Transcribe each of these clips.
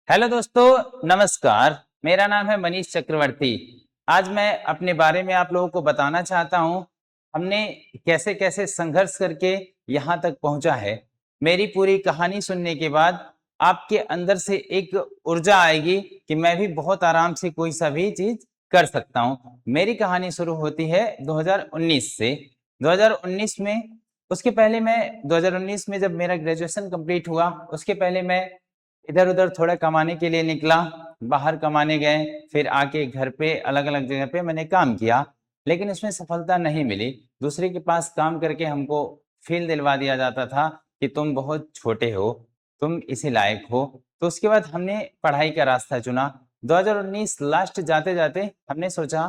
Hello दोस्तों, नमस्कार। मेरा नाम है मनीष चक्रवर्ती। आज मैं अपने बारे में आप लोगों को बताना चाहता हूं, हमने कैसे कैसे संघर्ष करके यहाँ तक पहुंचा है। मेरी पूरी कहानी सुनने के बाद आपके अंदर से एक ऊर्जा आएगी कि मैं भी बहुत आराम से कोई सा भी चीज कर सकता हूं। मेरी कहानी शुरू होती है 2019 से। 2019 में, उसके पहले मैं 2019 में जब मेरा ग्रेजुएशन कंप्लीट हुआ, उसके पहले मैं इधर उधर थोड़ा कमाने के लिए निकला। बाहर कमाने गए, फिर आके घर पे अलग अलग जगह पे मैंने काम किया, लेकिन उसमें सफलता नहीं मिली। दूसरे के पास काम करके हमको फील दिलवा दिया जाता था कि तुम बहुत छोटे हो, तुम इसी लायक हो। तो उसके बाद हमने पढ़ाई का रास्ता चुना। 2019 लास्ट जाते जाते हमने सोचा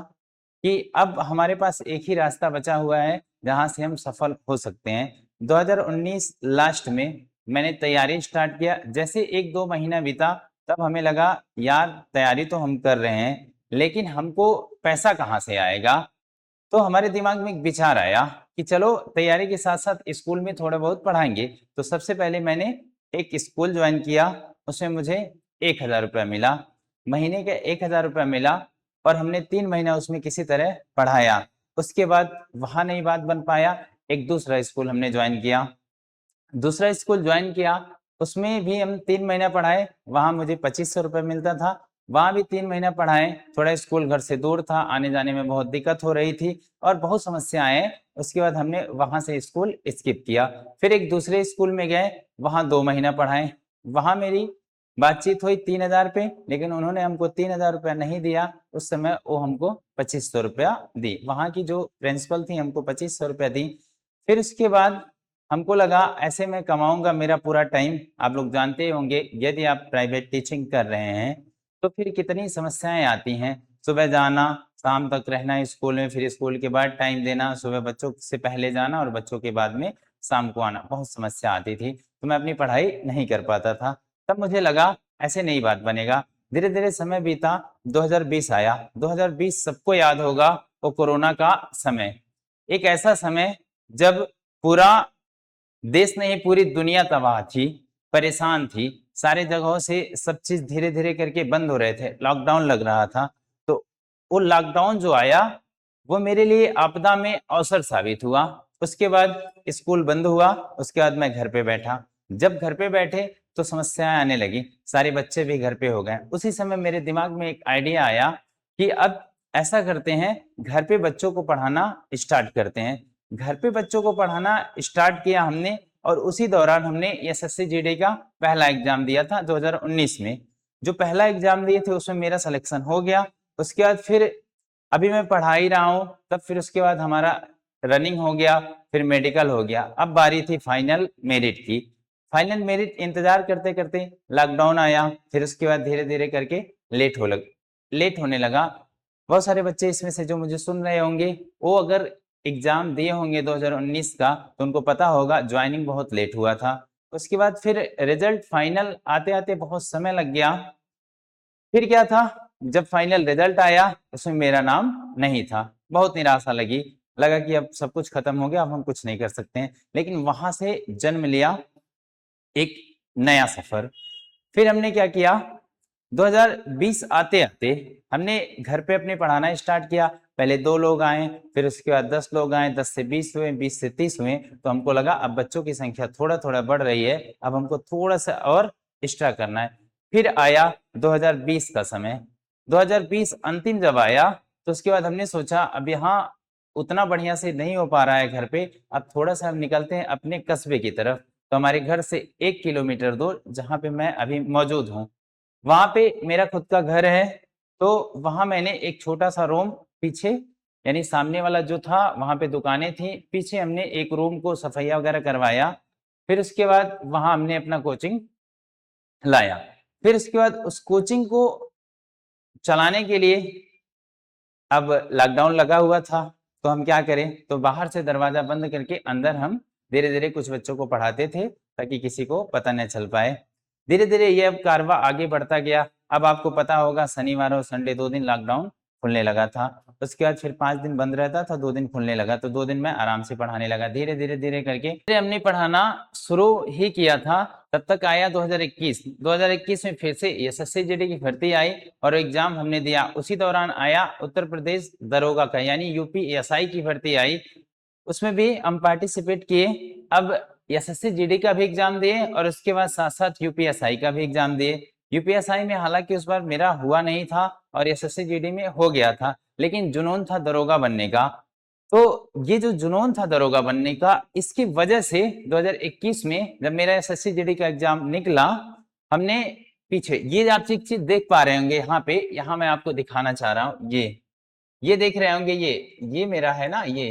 कि अब हमारे पास एक ही रास्ता बचा हुआ है जहां से हम सफल हो सकते हैं। 2019 लास्ट में मैंने तैयारी स्टार्ट किया। जैसे एक दो महीना बीता, तब हमें लगा यार तैयारी तो हम कर रहे हैं, लेकिन हमको पैसा कहाँ से आएगा। तो हमारे दिमाग में एक विचार आया कि चलो तैयारी के साथ साथ स्कूल में थोड़ा बहुत पढ़ाएंगे। तो सबसे पहले मैंने एक स्कूल ज्वाइन किया। उसमें मुझे 1,000 रुपया मिला, महीने का 1,000 रुपया मिला, और हमने 3 महीना उसमें किसी तरह पढ़ाया। उसके बाद वहां नहीं बात बन पाया, एक दूसरा स्कूल हमने ज्वाइन किया। दूसरा स्कूल ज्वाइन किया, उसमें भी हम 3 महीना पढ़ाए, वहां मुझे 2500 रुपये मिलता था। वहां भी 3 महीना पढ़ाए। थोड़ा स्कूल घर से दूर था, आने जाने में बहुत दिक्कत हो रही थी और बहुत समस्याएं। उसके बाद हमने वहां से स्कूल स्किप किया। फिर एक दूसरे स्कूल में गए, वहां 2 महीना पढ़ाए। वहां मेरी बातचीत हुई 3,000 पे, लेकिन उन्होंने हमको 3,000 रुपया नहीं दिया। उस समय वो हमको 2500 रुपया दी। वहां की जो प्रिंसिपल थी हमको 2500 रुपया दी। फिर उसके बाद हमको लगा ऐसे मैं कमाऊंगा मेरा पूरा टाइम। आप लोग जानते होंगे, यदि आप प्राइवेट टीचिंग कर रहे हैं तो फिर कितनी समस्याएं आती हैं। सुबह जाना, शाम तक रहना स्कूल में, फिर स्कूल के बाद टाइम देना, सुबह बच्चों से पहले जाना और बच्चों के बाद में शाम को आना, बहुत समस्या आती थी। तो मैं अपनी पढ़ाई नहीं कर पाता था। तब मुझे लगा ऐसे नहीं बात बनेगा। धीरे धीरे समय बीता, 2020 आया। 2020 सबको याद होगा, वो कोरोना का समय। एक ऐसा समय जब पूरा देश नहीं पूरी दुनिया तबाह थी, परेशान थी। सारे जगहों से सब चीज धीरे धीरे करके बंद हो रहे थे, लॉकडाउन लग रहा था। तो वो लॉकडाउन जो आया, वो मेरे लिए आपदा में अवसर साबित हुआ। उसके बाद स्कूल बंद हुआ, उसके बाद मैं घर पे बैठा। जब घर पे बैठे तो समस्याएं आने लगी, सारे बच्चे भी घर पे हो गए। उसी समय मेरे दिमाग में एक आइडिया आया कि अब ऐसा करते हैं, घर पे बच्चों को पढ़ाना स्टार्ट करते हैं। घर पे बच्चों को पढ़ाना स्टार्ट किया हमने, और उसी दौरान हमने एसएससी जीडी का पहला एग्जाम दिया था 2019 में। जो पहला एग्जाम दिए थे उसमें मेरा सिलेक्शन हो गया। उसके बाद फिर अभी मैं पढ़ा ही रहा हूँ। तब फिर उसके बाद हमारा रनिंग हो गया, फिर मेडिकल हो गया। अब बारी थी फाइनल मेरिट की। फाइनल मेरिट इंतजार करते करते लॉकडाउन आया। फिर उसके बाद धीरे धीरे करके लेट होने लगा। बहुत सारे बच्चे इसमें से जो मुझे सुन रहे होंगे, वो अगर एग्जाम दिए होंगे 2019 का, तो उनको पता होगा ज्वाइनिंग बहुत लेट हुआ था। उसके बाद फिर रिजल्ट फाइनल आते आते बहुत समय लग गया। फिर क्या था, जब फाइनल रिजल्ट आया उसमें मेरा नाम नहीं था। बहुत निराशा लगी, लगा कि अब सब कुछ खत्म हो गया, अब हम कुछ नहीं कर सकते हैं। लेकिन वहां से जन्म लिया एक नया सफर। फिर हमने क्या किया, 2020 आते आते हमने घर पे अपने पढ़ाना स्टार्ट किया। पहले 2 लोग आए, फिर उसके बाद 10 लोग आए, 10 से 20 हुए, 20 से 30 हुए। तो हमको लगा अब बच्चों की संख्या थोड़ा थोड़ा बढ़ रही है, अब हमको थोड़ा सा और एक्स्ट्रा करना है। फिर आया 2020 का समय। 2020 अंतिम जब आया, तो उसके बाद हमने सोचा अब यहाँ उतना बढ़िया से नहीं हो पा रहा है घर पे, अब थोड़ा सा हम निकलते हैं अपने कस्बे की तरफ। तो हमारे घर से 1 किलोमीटर दूर जहाँ पे मैं अभी मौजूद हूँ, वहां पे मेरा खुद का घर है। तो वहां मैंने एक छोटा सा रूम पीछे, यानी सामने वाला जो था वहां पे दुकानें थी, पीछे हमने एक रूम को सफाइया वगैरह करवाया। फिर उसके बाद वहां हमने अपना कोचिंग लाया। फिर उसके बाद उस कोचिंग को चलाने के लिए अब लॉकडाउन लगा हुआ था, तो हम क्या करें, तो बाहर से दरवाजा बंद करके अंदर हम धीरे धीरे कुछ बच्चों को पढ़ाते थे, ताकि किसी को पता न चल पाए। धीरे धीरे ये अब कारवा आगे बढ़ता गया। अब आपको पता होगा शनिवार और संडे 2 दिन लॉकडाउन खुलने लगा था। उसके बाद फिर 5 दिन बंद रहता था, 2 दिन खुलने लगा, तो 2 दिन मैं आराम से पढ़ाने लगा। धीरे धीरे धीरे करके फिर हमने पढ़ाना शुरू ही किया था। तब तक आया 2021। 2021 में फिर से एसएससी जीडी की भर्ती आई और एग्जाम हमने दिया। उसी दौरान आया उत्तर प्रदेश दरोगा का यानी यूपी एएसआई की भर्ती आई, उसमें भी हम पार्टिसिपेट किए। अब एसएससी जीडी का भी एग्जाम दिए और उसके बाद साथ साथ यूपीएसआई का भी एग्जाम दिए। यूपीएसआई में हालांकि उस बार मेरा हुआ नहीं था और एसएससी जीडी में हो गया था, लेकिन जुनून था दरोगा बनने का। तो ये जो जुनून था दरोगा बनने का, इसकी वजह से 2021 में जब मेरा एसएससी जीडी का एग्जाम निकला, हमने पीछे ये आप चीज देख पा रहे होंगे यहाँ पे, यहाँ मैं आपको दिखाना चाह रहा हूँ। ये देख रहे होंगे, ये मेरा है ना, ये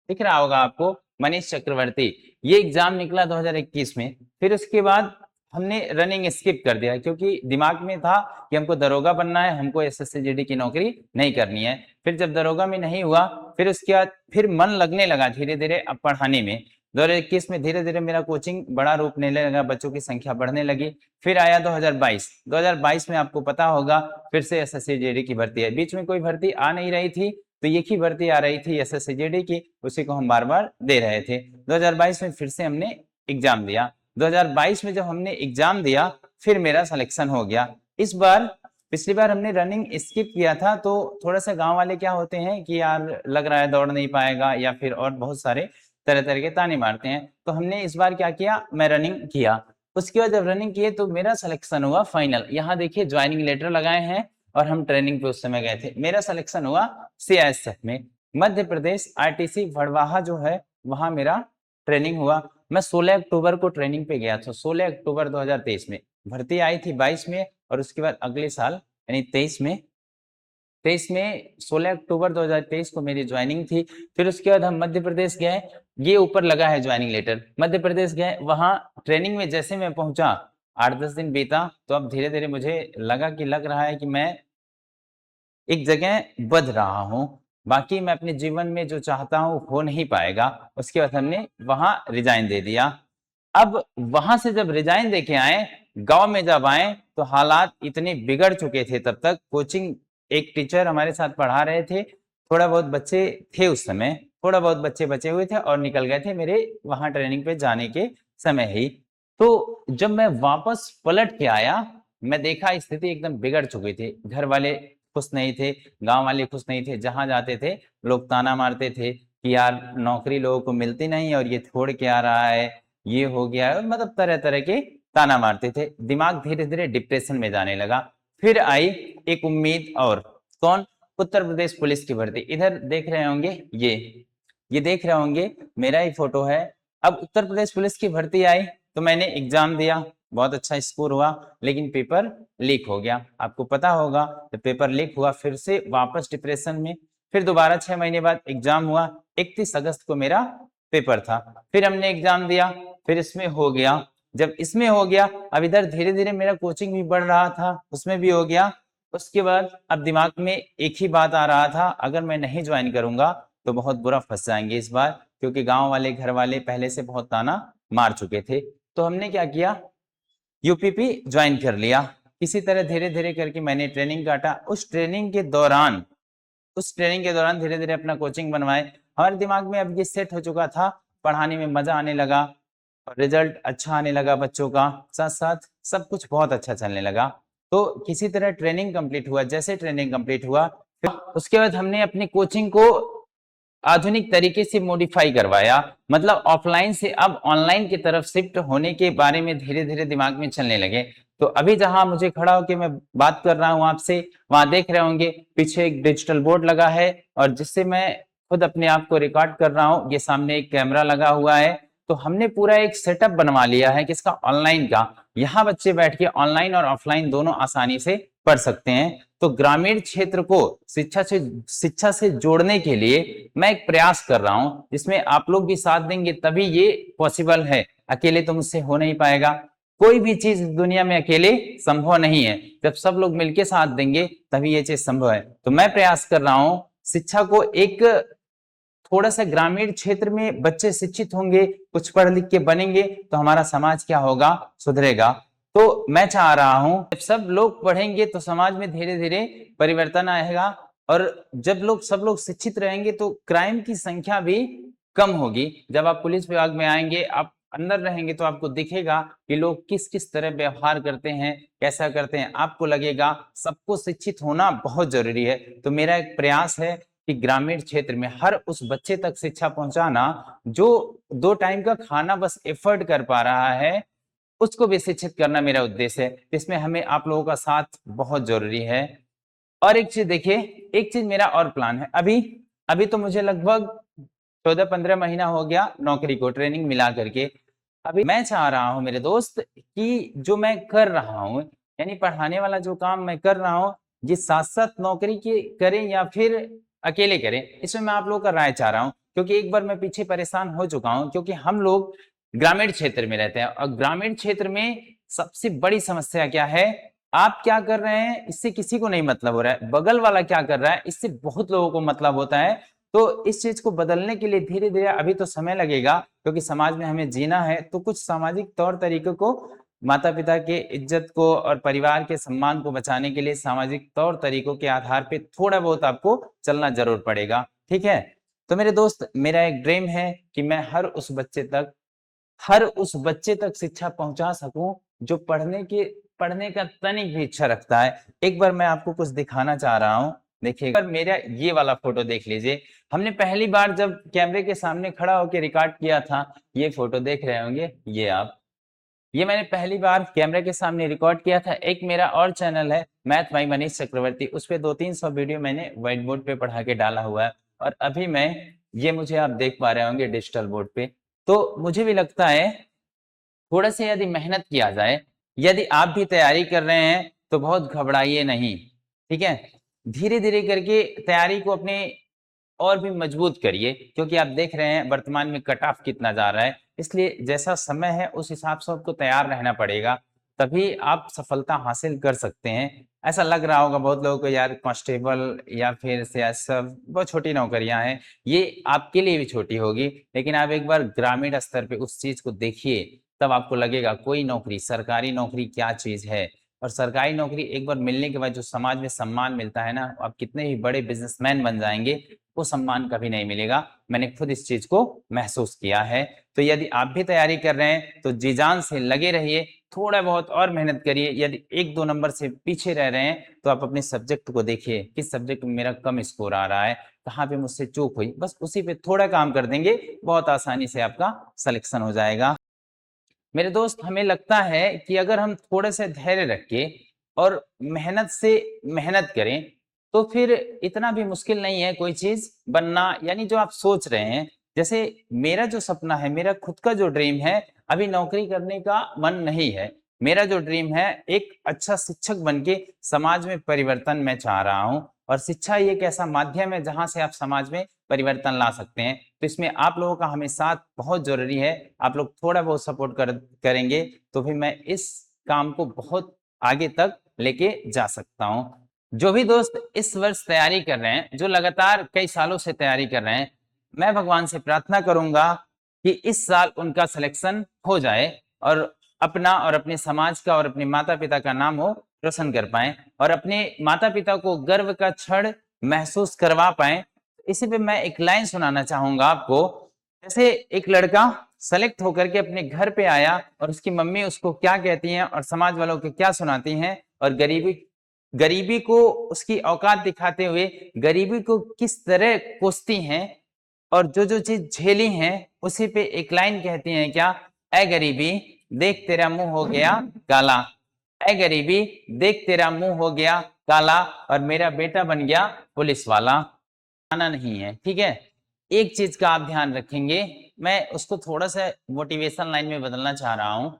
दिख रहा होगा आपको, मनीष चक्रवर्ती। ये एग्जाम निकला 2021 में। फिर उसके बाद हमने रनिंग स्किप कर दिया क्योंकि दिमाग में था कि हमको दरोगा बनना है, हमको एसएससी जीडी की नौकरी नहीं करनी है। फिर जब दरोगा में नहीं हुआ, फिर उसके बाद फिर मन लगने लगा धीरे धीरे अब पढ़ाने में। 2021 में धीरे धीरे मेरा कोचिंग बड़ा रूप लेने लगा, बच्चों की संख्या बढ़ने लगी। फिर आया 2022 में आपको पता होगा फिर से एसएससी जीडी की भर्ती है। बीच में कोई भर्ती आ नहीं रही थी, तो एक ही भर्ती आ रही थी एसएससी जीडी की, उसी को हम बार बार दे रहे थे। 2022 में फिर से हमने एग्जाम दिया। 2022 में जब हमने एग्जाम दिया, फिर मेरा सिलेक्शन हो गया। इस बार पिछली बार हमने रनिंग स्किप किया था, तो थोड़ा सा गांव वाले क्या होते हैं कि यार लग रहा है दौड़ नहीं पाएगा, या फिर और बहुत सारे तरह तरह के ताने मारते हैं। तो हमने इस बार क्या किया, मैं रनिंग किया। उसके बाद जब रनिंग किए तो मेरा सिलेक्शन हुआ फाइनल। यहाँ देखिए ज्वाइनिंग लेटर लगाए हैं और हम ट्रेनिंग पे उस समय गए थे। मेरा सिलेक्शन हुआ सीआईएसएफ में, मध्य प्रदेश आरटीसी भड़वाहा जो है, वहां मेरा ट्रेनिंग हुआ। मैं 16 अक्टूबर को ट्रेनिंग पे गया था। 16 अक्टूबर 2023 में भर्ती आई थी 22 में, और उसके बाद अगले साल यानी 23 में 16 अक्टूबर 2023 को मेरी ज्वाइनिंग थी। फिर उसके बाद हम मध्य प्रदेश गए, ये ऊपर लगा है ज्वाइनिंग लेटर। मध्य प्रदेश गए, वहां ट्रेनिंग में जैसे मैं पहुंचा, 8-10 दिन बीता, तो अब धीरे धीरे मुझे लग रहा है कि मैं एक जगह बध रहा हूँ। बाकी मैं अपने जीवन में जो चाहता हूँ हो नहीं पाएगा। उसके बाद हमने वहां रिजाइन दे दिया। अब वहां से जब रिजाइन देके आए, गांव में जब आए, तो हालात इतने बिगड़ चुके थे। तब तक कोचिंग एक टीचर हमारे साथ पढ़ा रहे थे, थोड़ा बहुत बच्चे थे उस समय, थोड़ा बहुत बच्चे बचे हुए थे और निकल गए थे मेरे वहां ट्रेनिंग पे जाने के समय ही। तो जब मैं वापस पलट के आया, मैं देखा स्थिति एकदम बिगड़ चुकी थी। घर वाले खुश नहीं थे, गांव वाले खुश नहीं थे। जहां जाते थे लोग ताना मारते थे कि यार नौकरी लोगों को मिलती नहीं और ये छोड़ के आ रहा है, ये हो गया है, मतलब तरह तरह के ताना मारते थे। दिमाग धीरे धीरे डिप्रेशन में जाने लगा। फिर आई एक उम्मीद, और कौन, उत्तर प्रदेश पुलिस की भर्ती। इधर देख रहे होंगे, ये देख रहे होंगे मेरा ही फोटो है। अब उत्तर प्रदेश पुलिस की भर्ती आई तो मैंने एग्जाम दिया, बहुत अच्छा स्कोर हुआ, लेकिन पेपर लीक हो गया। आपको पता होगा तो पेपर लीक हुआ, फिर से वापस डिप्रेशन में। फिर दोबारा 6 महीने बाद एग्जाम हुआ, 31 अगस्त को मेरा पेपर था। फिर हमने एग्जाम दिया, फिर इसमें हो गया। जब इसमें हो गया, अब इधर धीरे धीरे मेरा कोचिंग भी बढ़ रहा था, उसमें भी हो गया। उसके बाद अब दिमाग में एक ही बात आ रहा था, अगर मैं नहीं ज्वाइन करूंगा तो बहुत बुरा फंस जाएंगे इस बार, क्योंकि गांव वाले घर वाले पहले से बहुत ताना मार चुके थे। तो हमने क्या किया, यूपीपी ज्वाइन कर लिया। इसी तरह धीरे धीरे करके मैंने ट्रेनिंग काटा। उस ट्रेनिंग के दौरान धीरे धीरे अपना कोचिंग बनवाए। हमारे दिमाग में अब ये सेट हो चुका था, पढ़ाने में मजा आने लगा, रिजल्ट अच्छा आने लगा बच्चों का, साथ साथ सब कुछ बहुत अच्छा चलने लगा। तो किसी तरह ट्रेनिंग कंप्लीट हुआ। जैसे ट्रेनिंग कंप्लीट हुआ, फिर उसके बाद हमने अपनी कोचिंग को आधुनिक तरीके से मॉडिफाई करवाया, मतलब ऑफलाइन से अब ऑनलाइन की तरफ शिफ्ट होने के बारे में धीरे धीरे दिमाग में चलने लगे। तो अभी जहां मुझे खड़ा होकर मैं बात कर रहा हूं आपसे, वहां देख रहे होंगे पीछे एक डिजिटल बोर्ड लगा है, और जिससे मैं खुद अपने आप को रिकॉर्ड कर रहा हूं। ये सामने एक कैमरा लगा हुआ है। तो हमने पूरा एक सेटअप बनवा लिया है किसका, ऑनलाइन का। यहाँ बच्चे बैठ के ऑनलाइन और ऑफलाइन दोनों आसानी से पढ़ सकते हैं। तो ग्रामीण क्षेत्र को शिक्षा से जोड़ने के लिए मैं एक प्रयास कर रहा हूं, जिसमें आप लोग भी साथ देंगे तभी ये पॉसिबल है। अकेले तो मुझसे हो नहीं पाएगा। कोई भी चीज दुनिया में अकेले संभव नहीं है, जब सब लोग मिलकर साथ देंगे तभी ये चीज संभव है। तो मैं प्रयास कर रहा हूं, शिक्षा को एक थोड़ा सा ग्रामीण क्षेत्र में बच्चे शिक्षित होंगे, कुछ पढ़ लिख के बनेंगे, तो हमारा समाज क्या होगा, सुधरेगा। तो मैं चाह रहा हूं जब सब लोग पढ़ेंगे तो समाज में धीरे धीरे परिवर्तन आएगा। और जब सब लोग शिक्षित रहेंगे तो क्राइम की संख्या भी कम होगी। जब आप पुलिस विभाग में आएंगे, आप अंदर रहेंगे तो आपको दिखेगा कि लोग किस किस तरह व्यवहार करते हैं, कैसा करते हैं, आपको लगेगा सबको शिक्षित होना बहुत जरूरी है। तो मेरा एक प्रयास है कि ग्रामीण क्षेत्र में हर उस बच्चे तक शिक्षा पहुंचाना जो 2 टाइम का खाना बस एफर्ट कर पा रहा है, उसको भी शिक्षित करना मेरा उद्देश्य है। इसमें हमें आप लोगों का साथ बहुत जरूरी है। और एक चीज देखिए, एक चीज मेरा और प्लान है। अभी अभी तो मुझे लगभग 14-15 महीना हो गया नौकरी को, ट्रेनिंग मिला करके। अभी मैं चाह रहा हूँ मेरे दोस्त कि जो मैं कर रहा हूँ, यानी पढ़ाने वाला जो काम मैं कर रहा हूँ, ये साथ-साथ नौकरी के करें या फिर अकेले करें, इसमें मैं आप लोगों का राय चाह रहा हूँ। क्योंकि एक बार मैं पीछे परेशान हो चुका हूँ, क्योंकि हम लोग ग्रामीण क्षेत्र में रहते हैं और ग्रामीण क्षेत्र में सबसे बड़ी समस्या क्या है, आप क्या कर रहे हैं इससे किसी को नहीं मतलब हो रहा है, बगल वाला क्या कर रहा है इससे बहुत लोगों को मतलब होता है। तो इस चीज को बदलने के लिए धीरे धीरे अभी तो समय लगेगा, क्योंकि समाज में हमें जीना है। तो कुछ सामाजिक तौर तरीकों को, माता पिता के इज्जत को और परिवार के सम्मान को बचाने के लिए सामाजिक तौर तरीकों के आधार पे थोड़ा बहुत आपको चलना जरूर पड़ेगा, ठीक है। तो मेरे दोस्त, मेरा एक ड्रीम है कि मैं हर उस बच्चे तक शिक्षा पहुंचा सकूं जो पढ़ने का तनिक भी इच्छा रखता है। एक बार मैं आपको कुछ दिखाना चाह रहा हूं, देखिएगा। मेरा ये वाला फोटो देख लीजिए। हमने पहली बार जब कैमरे के सामने खड़ा होकर रिकॉर्ड किया था, ये फोटो देख रहे होंगे, ये मैंने पहली बार कैमरे के सामने रिकॉर्ड किया था। एक मेरा और चैनल है मैथ बाय मनीष चक्रवर्ती, उस पे 200-300 वीडियो मैंने व्हाइट बोर्ड पे पढ़ा के डाला हुआ है। और अभी मैं, ये मुझे आप देख पा रहे होंगे डिजिटल बोर्ड पे। तो मुझे भी लगता है थोड़ा से यदि मेहनत किया जाए, यदि आप भी तैयारी कर रहे हैं तो बहुत घबराइए नहीं, ठीक है। धीरे धीरे करके तैयारी को अपने और भी मजबूत करिए, क्योंकि आप देख रहे हैं वर्तमान में कट ऑफ कितना जा रहा है। इसलिए जैसा समय है उस हिसाब से आपको तैयार रहना पड़ेगा, तभी आप सफलता हासिल कर सकते हैं। ऐसा लग रहा होगा बहुत लोगों को, यार कांस्टेबल या फिर सियासत बहुत छोटी नौकरियां हैं, ये आपके लिए भी छोटी होगी। लेकिन आप एक बार ग्रामीण स्तर पे उस चीज को देखिए, तब आपको लगेगा कोई नौकरी, सरकारी नौकरी क्या चीज है। और सरकारी नौकरी एक बार मिलने के बाद जो समाज में सम्मान मिलता है ना, आप कितने भी बड़े बिजनेसमैन बन जाएंगे, वो सम्मान कभी नहीं मिलेगा। मैंने खुद इस चीज को महसूस किया है। तो यदि आप भी तैयारी कर रहे हैं तो जी जान से लगे रहिए, थोड़ा बहुत और मेहनत करिए। यदि 1-2 नंबर से पीछे रह रहे हैं तो आप अपने सब्जेक्ट को देखिए, किस सब्जेक्ट में मेरा कम स्कोर आ रहा है, कहाँ पे मुझसे चूक हुई, बस उसी पे थोड़ा काम कर देंगे, बहुत आसानी से आपका सिलेक्शन हो जाएगा। मेरे दोस्त, हमें लगता है कि अगर हम थोड़े से धैर्य रख के और मेहनत से मेहनत करें, तो फिर इतना भी मुश्किल नहीं है कोई चीज बनना, यानी जो आप सोच रहे हैं। जैसे मेरा जो सपना है, मेरा खुद का जो ड्रीम है, अभी नौकरी करने का मन नहीं है। मेरा जो ड्रीम है, एक अच्छा शिक्षक बन के समाज में परिवर्तन मैं चाह रहा हूँ। और शिक्षा ये एक ऐसा माध्यम है जहां से आप समाज में परिवर्तन ला सकते हैं। तो इसमें आप लोगों का हमें साथ बहुत जरूरी है। आप लोग थोड़ा बहुत सपोर्ट करेंगे तो फिर मैं इस काम को बहुत आगे तक लेके जा सकता हूँ। जो भी दोस्त इस वर्ष तैयारी कर रहे हैं, जो लगातार कई सालों से तैयारी कर रहे हैं, मैं भगवान से प्रार्थना करूंगा कि इस साल उनका सिलेक्शन हो जाए और अपना और अपने समाज का और अपने माता पिता का नाम हो रोशन कर पाए और अपने माता पिता को गर्व का क्षण महसूस करवा पाए। इसी पे मैं एक लाइन सुनाना चाहूंगा आपको। जैसे एक लड़का सेलेक्ट होकर के अपने घर पे आया और उसकी मम्मी उसको क्या कहती हैं और समाज वालों को क्या सुनाती हैं, और गरीबी गरीबी को उसकी औकात दिखाते हुए गरीबी को किस तरह कोसती हैं, और जो जो चीज झेली हैं उसी पे एक लाइन कहती हैं क्या, ऐ गरीबी देख तेरा मुंह हो गया काला, ऐ गरीबी देख तेरा मुंह हो गया काला, और मेरा बेटा बन गया पुलिस वाला। आना नहीं है, ठीक है। एक चीज का आप ध्यान रखेंगे, मैं उसको थोड़ा सा मोटिवेशन लाइन में बदलना चाह रहा हूं।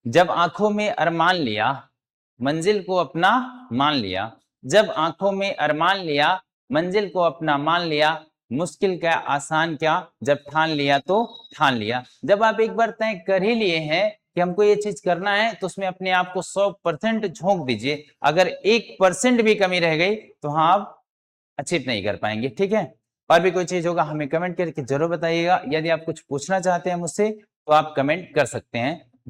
जब आंखों में अरमान लिया, मंजिल को अपना मान लिया। जब आंखों में अरमान लिया, मंजिल को अपना मान लिया। मुश्किल क्या आसान क्या, जब ठान लिया तो ठान लिया। जब आप एक बार तय कर ही लिए हैं कि हमको ये चीज करना है, तो उसमें अपने आप को 100% झोंक दीजिए। अगर 1% भी कमी रह गई तो हाँ, आप अचीव नहीं कर पाएंगे, ठीक है। और भी कोई चीज होगा हमें कमेंट करके जरूर बताइएगा। यदि आप कुछ पूछना चाहते हैं मुझसे तो आप कमेंट कर सकते हैं।